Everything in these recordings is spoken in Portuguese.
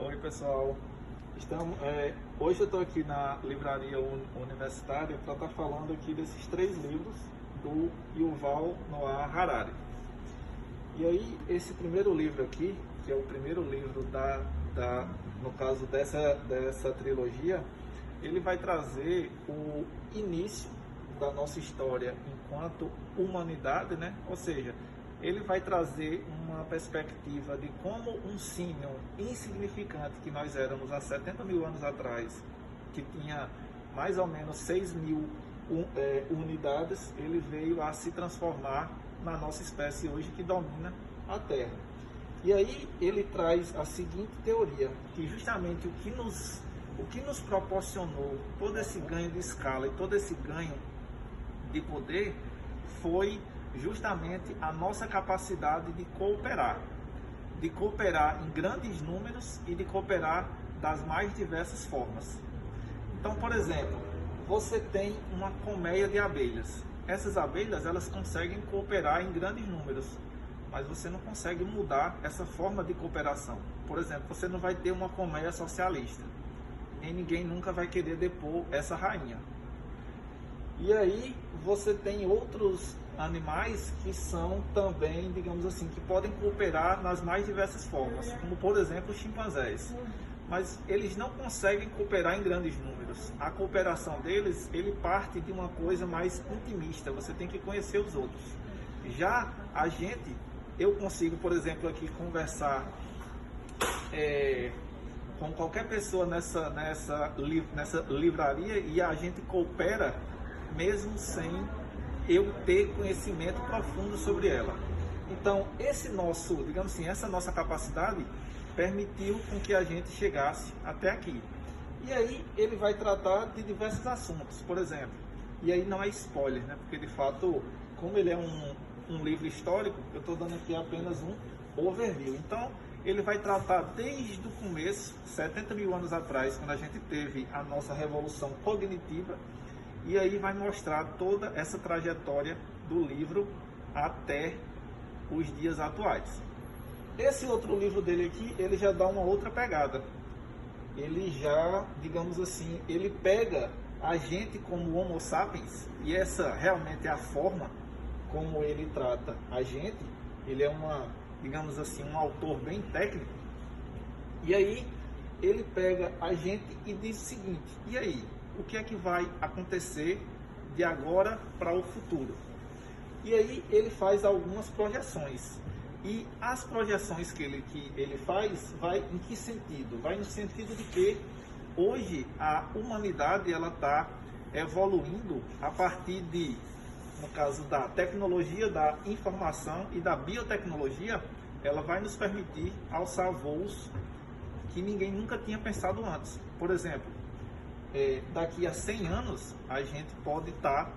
Oi pessoal, hoje eu estou aqui na livraria universitária para estar falando aqui desses 3 livros do Yuval Noah Harari. E aí esse primeiro livro aqui, que é o primeiro livro no caso dessa trilogia, ele vai trazer o início da nossa história enquanto humanidade, né? Ou seja, ele vai trazer uma perspectiva de como um símio insignificante que nós éramos há 70 mil anos atrás, que tinha mais ou menos 6 mil unidades, ele veio a se transformar na nossa espécie hoje que domina a Terra. E aí ele traz a seguinte teoria, que justamente o que nos proporcionou todo esse ganho de escala e todo esse ganho de poder foi justamente a nossa capacidade de cooperar em grandes números e de cooperar das mais diversas formas. Então, por exemplo, você tem uma colmeia de abelhas. Essas abelhas, elas conseguem cooperar em grandes números, mas você não consegue mudar essa forma de cooperação. Por exemplo, você não vai ter uma colmeia socialista, e ninguém nunca vai querer depor essa rainha. E aí você tem outros animais que são também, digamos assim, que podem cooperar nas mais diversas formas, como por exemplo os chimpanzés. Mas eles não conseguem cooperar em grandes números. A cooperação deles, ele parte de uma coisa mais intimista, você tem que conhecer os outros. Já a gente, eu consigo, por exemplo, aqui conversar com qualquer pessoa nessa livraria e a gente coopera mesmo sem eu ter conhecimento profundo sobre ela. Então, essa nossa capacidade permitiu com que a gente chegasse até aqui. E aí ele vai tratar de diversos assuntos, por exemplo, e aí não é spoiler, né? Porque de fato, como ele é um livro histórico, eu estou dando aqui apenas um overview. Então, ele vai tratar desde o começo, 70 mil anos atrás, quando a gente teve a nossa revolução cognitiva, e aí vai mostrar toda essa trajetória do livro até os dias atuais. Esse outro livro dele aqui, ele já dá uma outra pegada. Ele já, digamos assim, ele pega a gente como Homo sapiens, e essa realmente é a forma como ele trata a gente. Ele é digamos assim, um autor bem técnico. E aí ele pega a gente e diz o seguinte: e aí, o que é que vai acontecer de agora para o futuro? E aí ele faz algumas projeções. E as projeções que ele faz, vai em que sentido? Vai no sentido de que hoje a humanidade ela está evoluindo a partir de, no caso da tecnologia da informação e da biotecnologia, ela vai nos permitir alçar voos que ninguém nunca tinha pensado antes. Por exemplo, daqui a 100 anos a gente pode estar,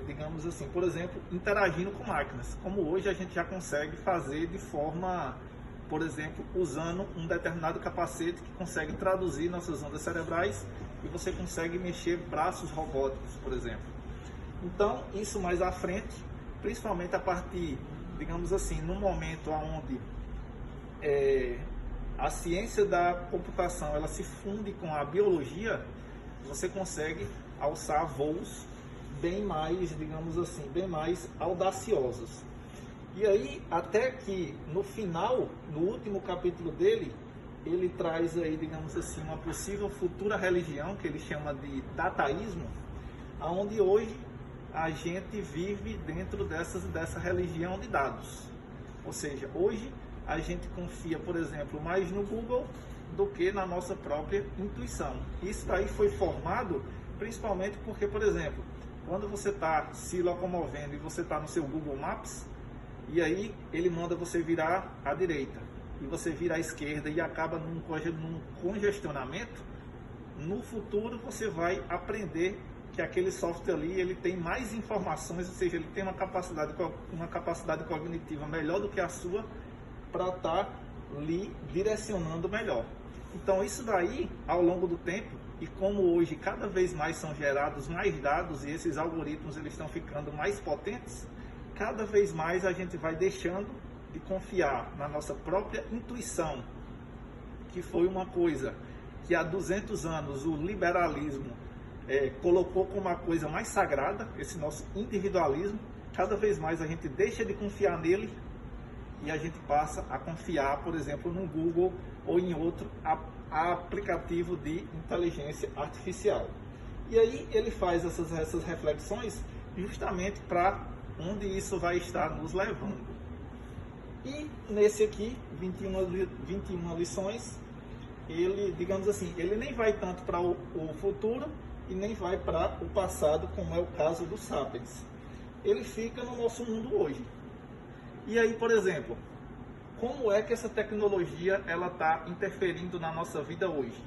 digamos assim, por exemplo, interagindo com máquinas, como hoje a gente já consegue fazer de forma, por exemplo, usando um determinado capacete que consegue traduzir nossas ondas cerebrais e você consegue mexer braços robóticos, por exemplo. Então, isso mais à frente, principalmente a partir, digamos assim, no momento onde a ciência da computação ela se funde com a biologia, você consegue alçar voos bem mais, digamos assim, bem mais audaciosos. E aí, até que no final, no último capítulo dele, ele traz aí, digamos assim, uma possível futura religião, que ele chama de dataísmo, onde hoje a gente vive dentro dessa religião de dados. Ou seja, hoje a gente confia, por exemplo, mais no Google do que na nossa própria intuição. Isso daí foi formado principalmente porque, por exemplo, quando você está se locomovendo e você está no seu Google Maps, e aí ele manda você virar à direita, e você vira à esquerda e acaba num congestionamento, no futuro você vai aprender que aquele software ali ele tem mais informações, ou seja, ele tem uma capacidade cognitiva melhor do que a sua, para estar lhe direcionando melhor. Então isso daí, ao longo do tempo, e como hoje cada vez mais são gerados mais dados e esses algoritmos eles estão ficando mais potentes, cada vez mais a gente vai deixando de confiar na nossa própria intuição, que foi uma coisa que há 200 anos o liberalismo colocou como a coisa mais sagrada, esse nosso individualismo. Cada vez mais a gente deixa de confiar nele e a gente passa a confiar, por exemplo, no Google ou em outro aplicativo de inteligência artificial. E aí ele faz essas reflexões justamente para onde isso vai estar nos levando. E nesse aqui, 21 lições, ele, digamos assim, ele nem vai tanto para o futuro e nem vai para o passado, como é o caso do Sapiens. Ele fica no nosso mundo hoje. E aí, por exemplo, como é que essa tecnologia ela está interferindo na nossa vida hoje?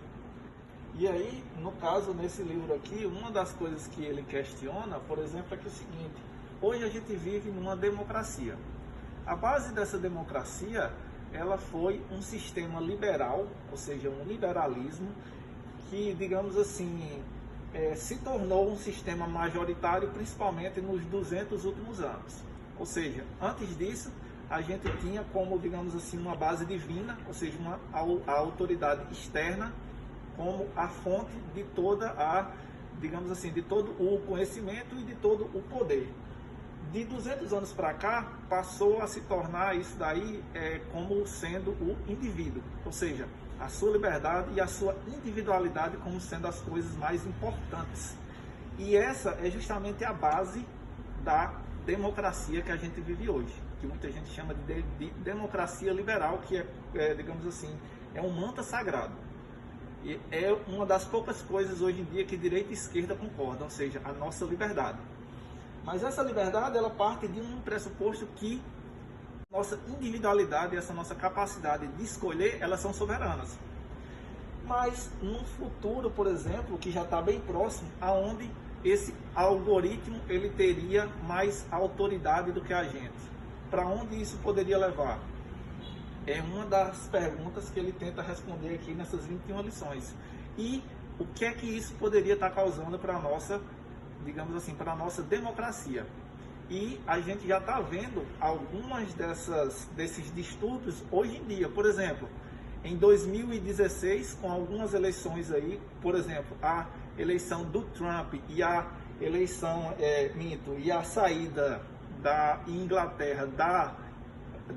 E aí, no caso, nesse livro aqui, uma das coisas que ele questiona, por exemplo, é que é o seguinte: hoje a gente vive numa democracia. A base dessa democracia, ela foi um sistema liberal, ou seja, um liberalismo que, digamos assim, se tornou um sistema majoritário, principalmente nos 200 últimos anos. Ou seja, antes disso, a gente tinha como, digamos assim, uma base divina, ou seja, a autoridade externa, como a fonte de toda digamos assim, de todo o conhecimento e de todo o poder. De 200 anos para cá, passou a se tornar isso daí como sendo o indivíduo, ou seja, a sua liberdade e a sua individualidade como sendo as coisas mais importantes. E essa é justamente a base da democracia que a gente vive hoje, que muita gente chama de democracia liberal, que digamos assim, é um mantra sagrado. E é uma das poucas coisas hoje em dia que direita e esquerda concordam, ou seja, a nossa liberdade. Mas essa liberdade, ela parte de um pressuposto que nossa individualidade e essa nossa capacidade de escolher, elas são soberanas. Mas num futuro, por exemplo, que já está bem próximo, aonde esse algoritmo ele teria mais autoridade do que a gente. Para onde isso poderia levar? É uma das perguntas que ele tenta responder aqui nessas 21 lições. E o que é que isso poderia estar causando para a nossa, digamos assim, para a nossa democracia? E a gente já está vendo algumas desses distúrbios hoje em dia. Por exemplo, em 2016, com algumas eleições aí, por exemplo, a eleição do Trump e a eleição, e a saída da Inglaterra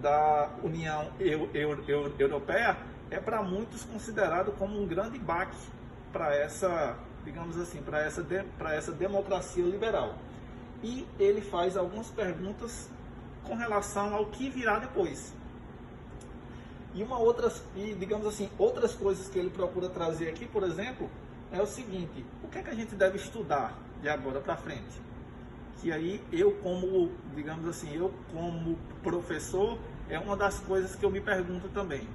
da União Europeia, é para muitos considerado como um grande baque para essa, digamos assim, para essa democracia liberal. E ele faz algumas perguntas com relação ao que virá depois. E digamos assim, outras coisas que ele procura trazer aqui, por exemplo, é o seguinte: o que é que a gente deve estudar de agora para frente? Que aí eu como, digamos assim, eu como professor, é uma das coisas que eu me pergunto também.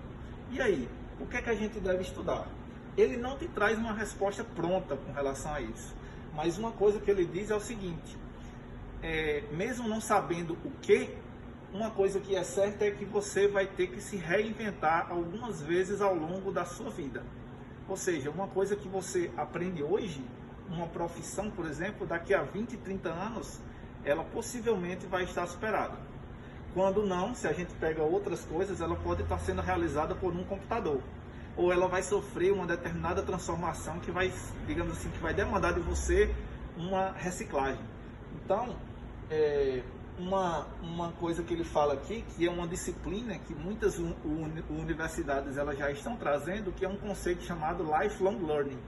E aí, o que é que a gente deve estudar? Ele não te traz uma resposta pronta com relação a isso, mas uma coisa que ele diz é o seguinte: mesmo não sabendo o que, uma coisa que é certa é que você vai ter que se reinventar algumas vezes ao longo da sua vida. Ou seja, uma coisa que você aprende hoje, uma profissão, por exemplo, daqui a 20, 30 anos, ela possivelmente vai estar superada. Quando não, se a gente pega outras coisas, ela pode estar sendo realizada por um computador. Ou ela vai sofrer uma determinada transformação que vai, digamos assim, que vai demandar de você uma reciclagem. Então, uma coisa que ele fala aqui, que é uma disciplina que muitas universidades elas já estão trazendo, que é um conceito chamado lifelong learning.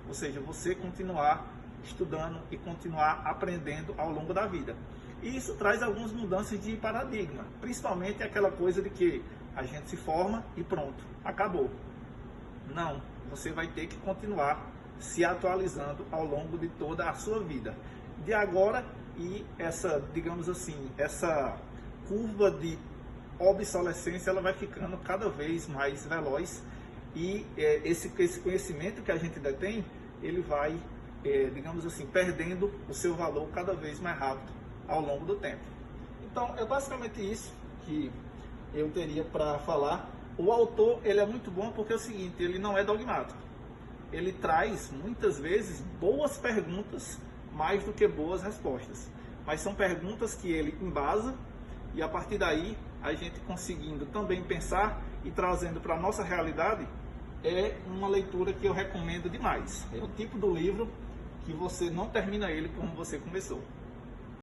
Ou seja, você continuar estudando e continuar aprendendo ao longo da vida. E isso traz algumas mudanças de paradigma, principalmente aquela coisa de que a gente se forma e pronto, acabou. Não, você vai ter que continuar se atualizando ao longo de toda a sua vida. De agora, e essa, digamos assim, essa curva de obsolescência, ela vai ficando cada vez mais veloz, e esse conhecimento que a gente detém, ele vai, digamos assim, perdendo o seu valor cada vez mais rápido ao longo do tempo. Então, é basicamente isso que eu teria para falar. O autor, ele é muito bom porque é o seguinte: ele não é dogmático. Ele traz, muitas vezes, boas perguntas mais do que boas respostas. Mas são perguntas que ele embasa, e a partir daí, a gente conseguindo também pensar e trazendo para a nossa realidade, é uma leitura que eu recomendo demais. É o tipo do livro que você não termina ele como você começou.